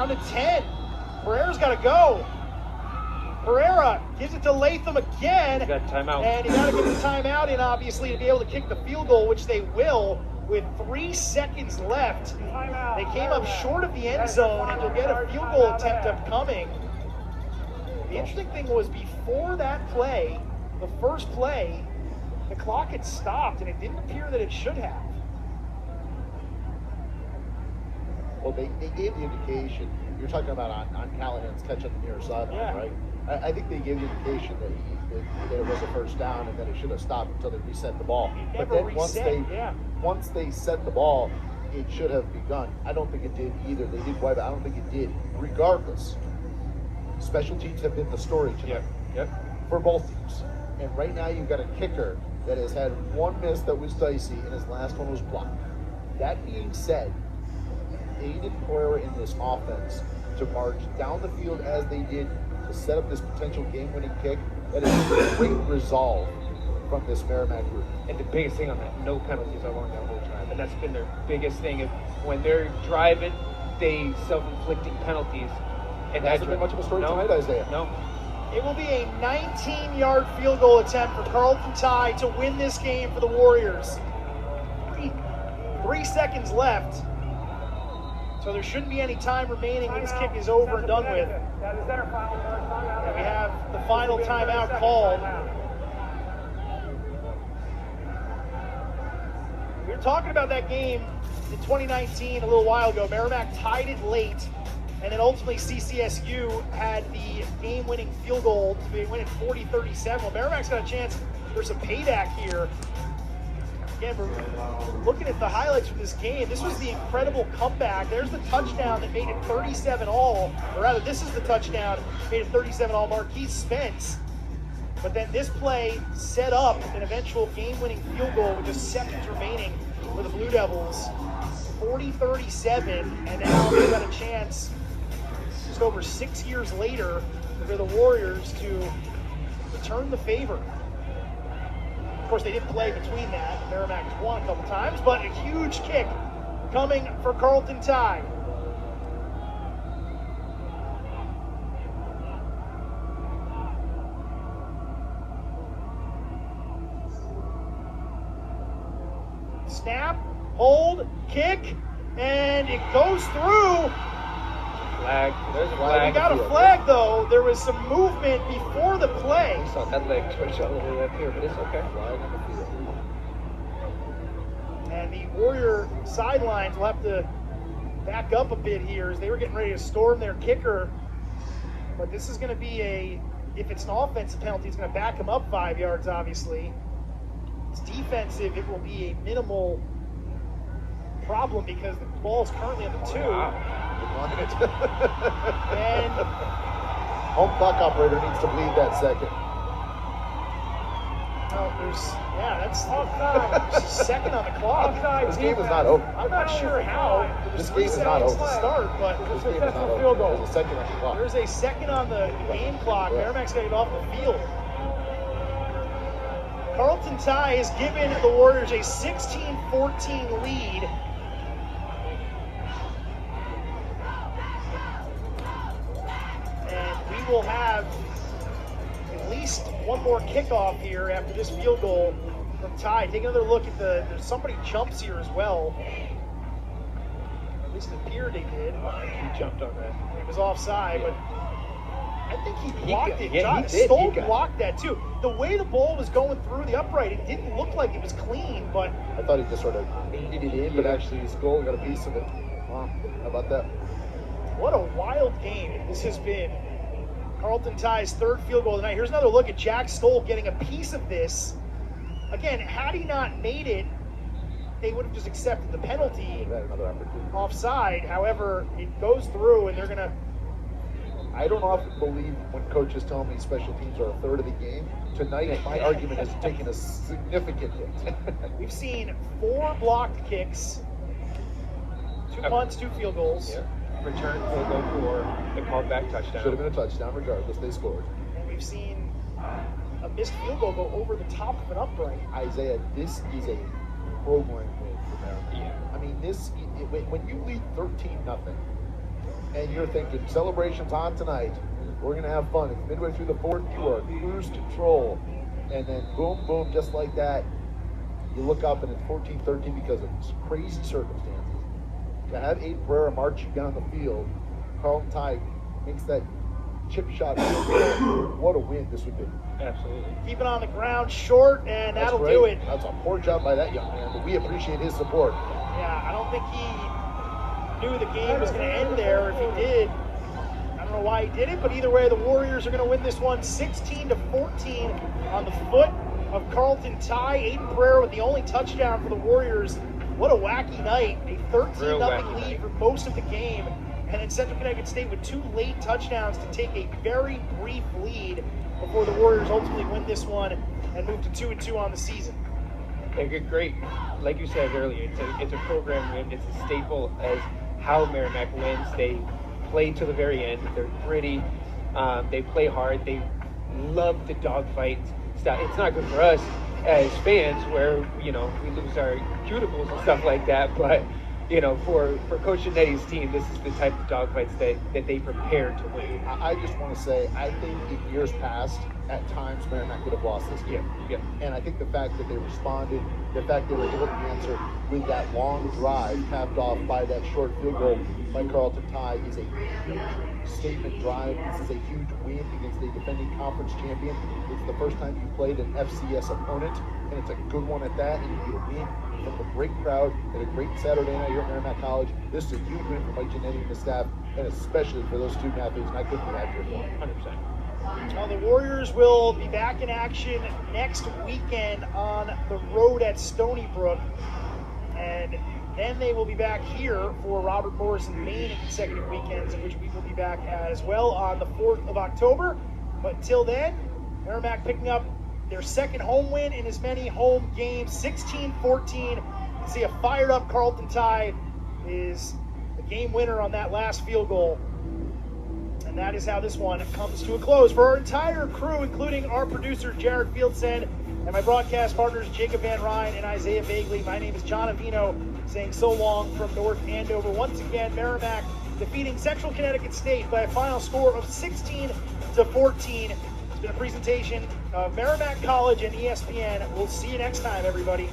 down to 10. Pereira's got to go. Pereira gives it to Latham again. You got timeout. And you got to get the timeout in, obviously, to be able to kick the field goal, which they will with 3 seconds left. They came up short of the end zone, and you'll get a field goal attempt upcoming. The interesting thing was before that play, the first play, the clock had stopped, and it didn't appear that it should have. Well, they gave the indication. You're talking about on Callahan's catch on the near sideline, right? I think they gave the indication that it was a first down and that it should have stopped until they reset the ball. But then once they set the ball, it should have begun. I don't think it did either. They did wipe it. I don't think it did. Regardless, special teams have been the story tonight for both teams. And right now you've got a kicker that has had one miss that was dicey and his last one was blocked. That being said, aided Pereira in this offense to march down the field as they did to set up this potential game-winning kick. That is great resolve from this Merrimack group. And the biggest thing on that, no penalties along that whole drive. And that's been their biggest thing. When they're driving, they self-inflicting penalties. And hasn't been much of a story tonight, Isaiah. No. It will be a 19-yard field goal attempt for Carlton Thai to win this game for the Warriors. 3 seconds left. So there shouldn't be any time remaining when this kick is over and done with. And we have the final timeout called. We were talking about that game in 2019 a little while ago. Merrimack tied it late, and then ultimately CCSU had the game-winning field goal to win it 40-37. Well, Merrimack's got a chance for some payback here. Again, we're looking at the highlights from this game. This was the incredible comeback. There's the touchdown that made it 37-all, or rather, this is the touchdown that made it 37-all. Marquise Spence. But then this play set up an eventual game-winning field goal with just seconds remaining for the Blue Devils. 40-37, and now they've got a chance just over 6 years later for the Warriors to return the favor. Of course, they didn't play between that. Merrimack has won a couple times, but a huge kick coming for Carlton Thai. Snap, hold, kick, and it goes through. Flag. There's a flag. We got a flag, though. There was some movement before the play. I saw that leg twitch all the way up here, but it's okay. Flag on the field. And the Warrior sidelines will have to back up a bit here as they were getting ready to storm their kicker. But this is going to be if it's an offensive penalty, it's going to back them up 5 yards, obviously. It's defensive, it will be a minimal problem because the ball is currently on the 2. And home clock operator needs to bleed that second. That's there's a second on the clock. This game is not over. I'm not sure how. This game is not over. To start, but This game is not over. There's a second on the clock. There's a second on the game clock. Merrimack's got to get off the field. Carlton Thai has given the Warriors a 16-14 lead. And we will have at least one more kickoff here after this field goal from Thai. Take another look at there's somebody jumps here as well. At least it appeared they did. He jumped on that. It was offside, but I think he blocked it. Yeah, he did. Stoll blocked that too. The way the ball was going through the upright, it didn't look like it was clean, but I thought he just sort of beat it in, but actually his goal got a piece of it. Wow, how about that? what a wild game this has been. Carlton Thai's third field goal tonight. Here's another look at Jack Stoll getting a piece of this. Again, had he not made it, they would have just accepted the penalty offside. However, it goes through and they're going to... I don't often believe when coaches tell me special teams are a third of the game. Tonight, my argument has taken a significant hit. We've seen 4 blocked kicks, 2 punts, 2 field goals. Yeah. Return field goal for the called back touchdown. Should have been a touchdown regardless. They scored. And we've seen a missed field goal go over the top of an upright. Isaiah, this is a program win for Merrimack. Yeah. I mean, when you lead 13-0, and you're thinking, celebration's on tonight, we're going to have fun. It's midway through the fourth, you are cruise control. And then boom, boom, just like that, you look up and it's 14-13 because of crazy circumstances. To have Aiden Pereira march you down the field, Carlton Thai makes that chip shot field goal. What a win this would be. Absolutely. Keep it on the ground short, and that'll do it. That's a poor job by that young man, but we appreciate his support. Yeah, I don't think he knew the game was going to end there. If he did, I don't know why he did it, but either way, the Warriors are going to win this one 16-14 on the foot of Carlton Thai. Aiden Pereira with the only touchdown for the Warriors. What a wacky night. A 13-0 lead for most of the game. And then Central Connecticut State with 2 late touchdowns to take a very brief lead before the Warriors ultimately win this one and move to 2-2 on the season. They get great. Like you said earlier, it's a program win. It's a staple as how Merrimack wins. They play to the very end. They're gritty. They play hard. They love the dogfight stuff. It's not good for us as fans where, we lose our cuticles and stuff like that. But, for Coach Genetti's team, this is the type of dogfights that they prepare to win. I just want to say, I think in years past, at times Merrimack could have lost this game. Yeah. And I think the fact that they responded, the fact they were able to answer with that long drive capped off by that short field goal by Carlton Thai is a huge statement drive. This is a huge win against a defending conference champion. It's the first time you played an FCS opponent, and it's a good one at that, and you get a win from a great crowd at a great Saturday night here at Merrimack College. This is a huge win for Mike Genetti and the staff, and especially for those student athletes, and I couldn't be happier for them. 100%. Well, the Warriors will be back in action next weekend on the road at Stony Brook, and then they will be back here for Robert Morris and Maine in consecutive weekends, in which we will be back as well on the 4th of October. But until then, Merrimack picking up their second home win in as many home games, 16-14. You can see a fired-up Carlton Thai is the game winner on that last field goal. And that is how this one comes to a close. For our entire crew, including our producer, Jared Fieldsen, and my broadcast partners, Jacob Van Ryn and Isaiah Bagley, my name is John Avino, saying so long from North Andover. Once again, Merrimack defeating Central Connecticut State by a final score of 16-14. It's been a presentation of Merrimack College and ESPN. We'll see you next time, everybody.